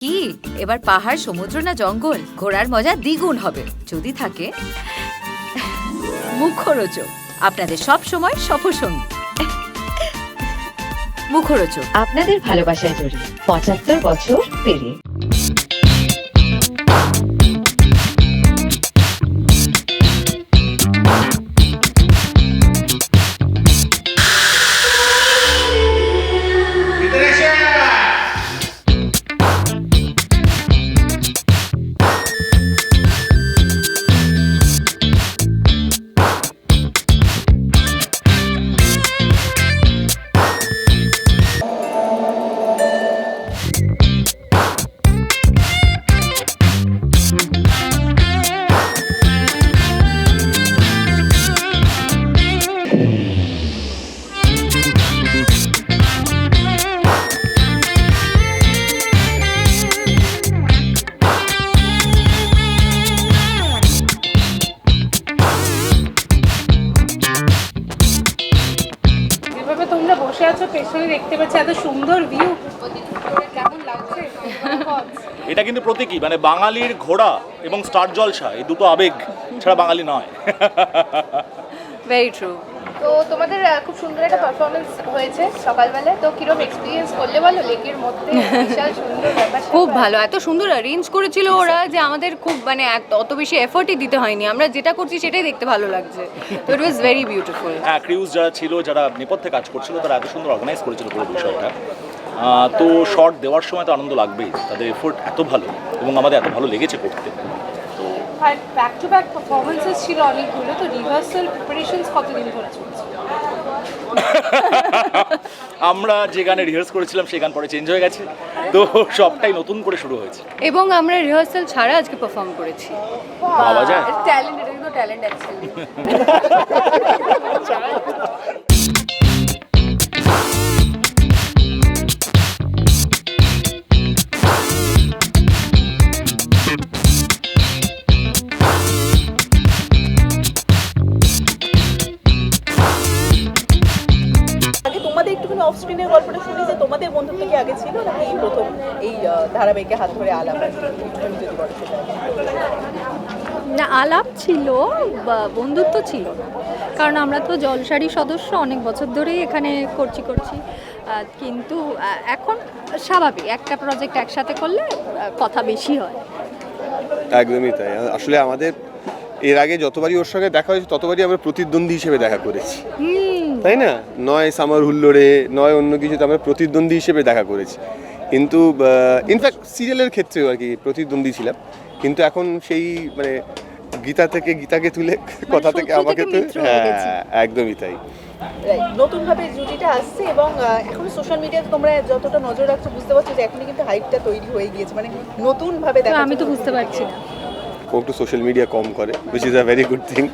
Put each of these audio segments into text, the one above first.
কি এবার পাহাড়, সমুদ্র না জঙ্গল? ঘোরার মজা দ্বিগুণ হবে যদি থাকে মুখরোচক, আপনাদের সব সময় সফরসঙ্গী। মুখরোচক আপনাদের ভালোবাসায় জড়িয়ে ৭৫ বছর পেরিয়ে। তোমরা বসে আছো, পেছনে দেখতে পাচ্ছি এত সুন্দর ভিউ, কেমন লাগছে? এটা কিন্তু প্রতীকী, মানে বাঙালির ঘোড়া এবং স্টার জলসা এই দুটো আবেগ ছাড়া বাঙালি নয়। Very true. তো তোমাদের খুব সুন্দর একটা পারফরমেন্স হয়েছে সকালবেলা, তো কিরকম এক্সপিরিয়েন্স করলে বলো? লেকের মধ্যে বিশাল সুন্দর ব্যাপার। খুব ভালো, এত সুন্দর অ্যারেঞ্জ করেছিল ওরা যে আমাদের খুব মানে অত বেশি এফোর্টই দিতে হয়নি, আমরা যেটা করছি সেটাই দেখতে ভালো লাগছে। তো ইট ওয়াজ ভেরি বিউটিফুল। হ্যাঁ, ক্রিউজ যারা ছিল, যারা নেপথ্যে কাজ করছিল, তারা এত সুন্দর অর্গানাইজ করেছিল পুরো বিষয়টা। তো শর্ট দেওয়ার সময় তো আনন্দ লাগবেই, তাদের এফোর্ট এত ভালো এবং আমাদের এত ভালো লেগেছে করতে। আর ব্যাক টু ব্যাক পারফরমেন্সেস ছিল অনেকগুলো, তো রিহার্সাল প্রিপারেশনস কতদিন ধরে চলছে? আমরা যে গানে রিহার্স করেছিলাম সেই গান পরে চেঞ্জ হয়ে গেছে, তো সবটাই নতুন করে শুরু হয়েছে। এবং আমরা রিহার্সাল ছাড়া আজকে পারফর্ম করেছি। ভাবা যায়? ট্যালেন্ট, এটা কিন্তু ট্যালেন্ট অ্যাকচুয়ালি। আগে তোমাদের একটুখানি অফ স্ক্রিনের গল্পটা শুনি, যে তোমাদের বন্ধুত্ব কি আগে ছিল নাকি এই প্রথম এই ধারাবাহিকে হাত ধরে আলাপ? একটুখানি যদি বলো সেটা। না, আলাপ ছিল, বন্ধুত্ব ছিল না, কারণ আমরা তো জলসারি সদস্য, অনেক বছর ধরেই এখানে করছি। কিন্তু এখন স্বাভাবিক, একটা প্রজেক্ট একসাথে করলে কথা বেশি হয়। একদমই তাই। আসলে আমাদের এর আগে যতবারই ওর সঙ্গে দেখা হয়েছে ততবারই আমরা প্রতিদ্বন্দ্বী হিসেবে দেখা করেছি, তাই না? নয় সামার হুল্লোড়ে, নয় অন্য কিছুতে আমরা প্রতিদ্বন্দ্বী হিসেবে দেখা করেছি। কিন্তু ইনফ্যাক্ট সিরিয়ালের ক্ষেত্রেও আর কি প্রতিদ্বন্দ্বী ছিলাম, কিন্তু এখন সেই মানে গীতাকে তুলে কথা থেকে আমাকে তো, হ্যাঁ একদমই তাই। নতুন ভাবে জুটিটা আসছে এবং এখন সোশ্যাল মিডিয়াতে তোমরা যতটা নজর রাখছো বুঝতে পারছো যে এখনই কিন্তু হাইপটা তৈরি হয়ে গিয়েছে, মানে নতুন ভাবে দেখা। আমি তো বুঝতে পারছি না। ও একটু সোশ্যাল মিডিয়া কম করে, which is a very good thing.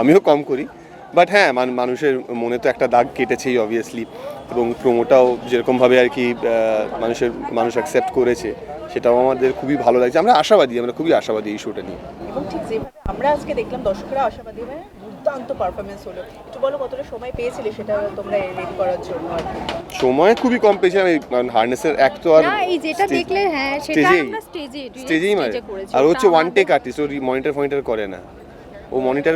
আমিও কম করি, বাট হ্যাঁ মানুষের মনে তো একটা দাগ কেটেছেই অবভিয়াসলি, এবং প্রোমোটাও যেরকমভাবে আর কি মানুষ অ্যাকসেপ্ট করেছে সেটাও আমাদের খুবই ভালো লাগছে। আমরা খুবই আশাবাদী এই শোটা নিয়ে। এবং ঠিক যেভাবে আমরা আজকে দেখলাম দর্শকরা আশাবাদী, মানে দুর্দান্ত পারফরমেন্স হলো। একটু বলো কতটা সময় পেয়েছিলে সেটা তোমরা রেডি করার জন্য? আর কি সময় খুবই কম পেয়েছিলাম, এই হার্নেসের এক তো আর না, এই যেটা দেখলে হ্যাঁ সেটা আমরা স্টেজেই মারে, আর হচ্ছে ওয়ান টেক আর্টিস্ট, ও মনিটর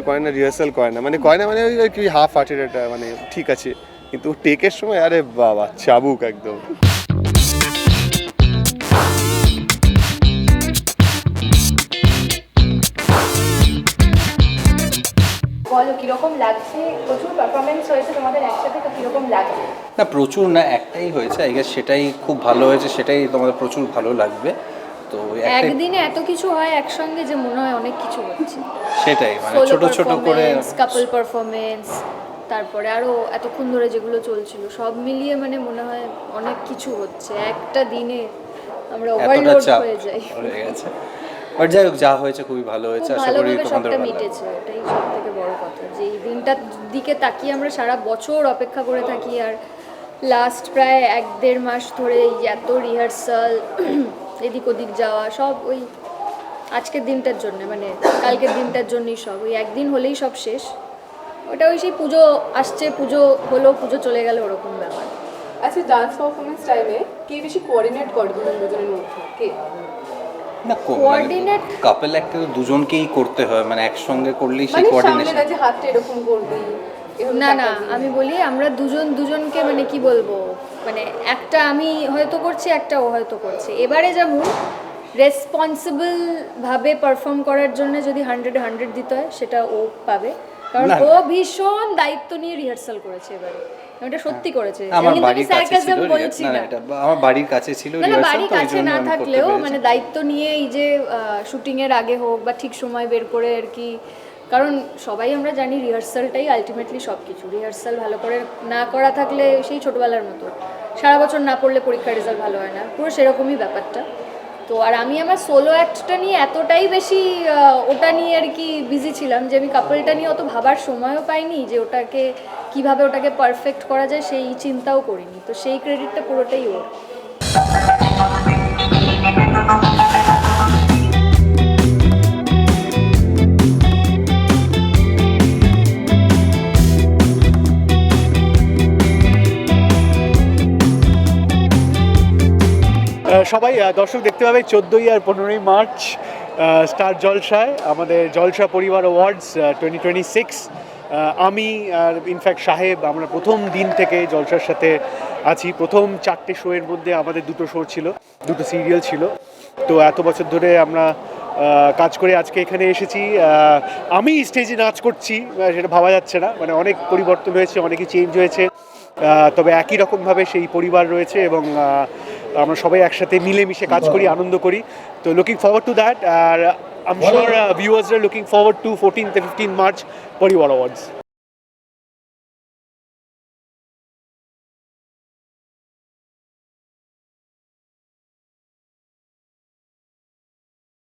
করে না, রিহার্সাল করে না, মানে ওই আর কি হাফ হার্টেড একটা, মানে ঠিক আছে, কিন্তু টেকের সময় আরে বাবা চাবুক একদম। বলো কিরকম লাগছে? প্রচুর পারফরমেন্স হয়েছে তোমাদের একসাথে, তো কিরকম লাগছে? না, প্রচুর না, একটাই হয়েছে, আই গেস সেটাই খুব ভালো হয়েছে, সেটাই তোমাদের প্রচুর ভালো লাগবে। তো একদিনে এত কিছু হয় একসঙ্গে যে মনে হয় অনেক কিছু হচ্ছে। সেটাই, মানে ছোট করে কাপল পারফরমেন্স, তারপরে আরো এতক্ষণ ধরে যেগুলো চলছিল সব মিলিয়ে মানে মনে হয় অনেক কিছু হচ্ছে একটা দিনে, আমরা ওভারলোড হয়ে যাই। বাট যাই হোক, যা হয়েছে খুবই ভালো হয়েছে, আশা করি তোমাদের সবটা ভালো লাগবে। মিটেছে, এটাই সব থেকে বড় কথা, যে এই দিনটার দিকে তাকিয়ে আমরা সারা বছর অপেক্ষা করে থাকি, আর লাস্ট প্রায় 1-1.5 মাস ধরে এত রিহার্সাল, এদিক ওদিক যাওয়া, সব ওই আজকের দিনটার জন্য, মানে কালকের দিনটার জন্যই সব, ওই একদিন হলেই সব শেষ। ওটা ওই সেই পুজো আসছে, পুজো হলো, পুজো চলে গেল, ওরকম ব্যাপার। আচ্ছা ডান্স পারফরমেন্স টাইমে কে বেশি কোঅর্ডিনেট করে দুজনের মধ্যে কে না Coordinate- কাপল একটা তো দুজনকেই করতে হয়, মানে একসঙ্গে করলেই সেই মানে সামনে কোঅর্ডিনেশন। দাঁড়িয়ে হাতটা এরকম করবি এভাবে না না টাকা দিয়ে। আমি বলি আমরা দুজনকে মানে কি বলবো, মানে একটা আমি হয়তো করছি, একটা ও হয়তো করছে। এবারে যেমন রেসপন্সিবল ভাবে পারফর্ম করার জন্য যদি 100 দিতে হয় সেটা ও পাবে, কারণ না, ও ভীষণ দায়িত্ব নিয়ে রিহার্সাল করেছে এবারে, এটা সত্যি করেছে। আমার কিন্তু আমি বাড়ির কাছে ছিল sarcasm বলছি না, না। এটা আমার বাড়ির কাছে ছিল না না rehearsal, বাড়ির তো ওই কাছে জন্য না আমি করতে থাকলেও পেরেছি। মানে দায়িত্ব নিয়ে এই যে শুটিং এর আগে হোক বা ঠিক সময় বের করে আর কি, কারণ সবাই আমরা জানি রিহার্সালটাই আলটিমেটলি সব কিছু। রিহার্সাল ভালো করে না করা থাকলে সেই ছোটবেলার মতো সারা বছর না পড়লে পরীক্ষার রেজাল্ট ভালো হয় না, পুরো সেরকমই ব্যাপারটা। তো আর আমি আমার সোলো অ্যাক্টটা নিয়ে এতটাই বেশি ওটা নিয়ে আর কি বিজি ছিলাম যে আমি কাপলটা নিয়ে অত ভাবার সময়ও পাইনি যে ওটাকে কিভাবে ওটাকে পারফেক্ট করা যায় সেই চিন্তাও করিনি। তো সেই ক্রেডিটটা পুরোটাই ওর। সবাই দর্শক দেখতে পাবে 14ই আর 15ই মার্চ স্টার জলসায় আমাদের জলসা পরিবার অ্যাওয়ার্ডস 2026। আমি আর ইনফ্যাক্ট সাহেব আমরা প্রথম দিন থেকে জলসার সাথে আছি। প্রথম 4টে শোয়ের মধ্যে আমাদের 2টো শো ছিল, 2টো সিরিয়াল ছিল। তো এত বছর ধরে আমরা কাজ করে আজকে এখানে এসেছি। আমি স্টেজে নাচ করছি সেটা ভাবা যাচ্ছে না, মানে অনেক পরিবর্তন হয়েছে, অনেকই চেঞ্জ হয়েছে, তবে একই রকমভাবে সেই পরিবার রয়েছে এবং আমরা সবাই একসাথে মিলেমিশে কাজ করি, আনন্দ করি। তো লুকিং ফরওয়ার্ড টু দ্যাট, আর আই এম শিওর ভিউয়ার্সরা looking forward to 14th and 15th March Parivar awards.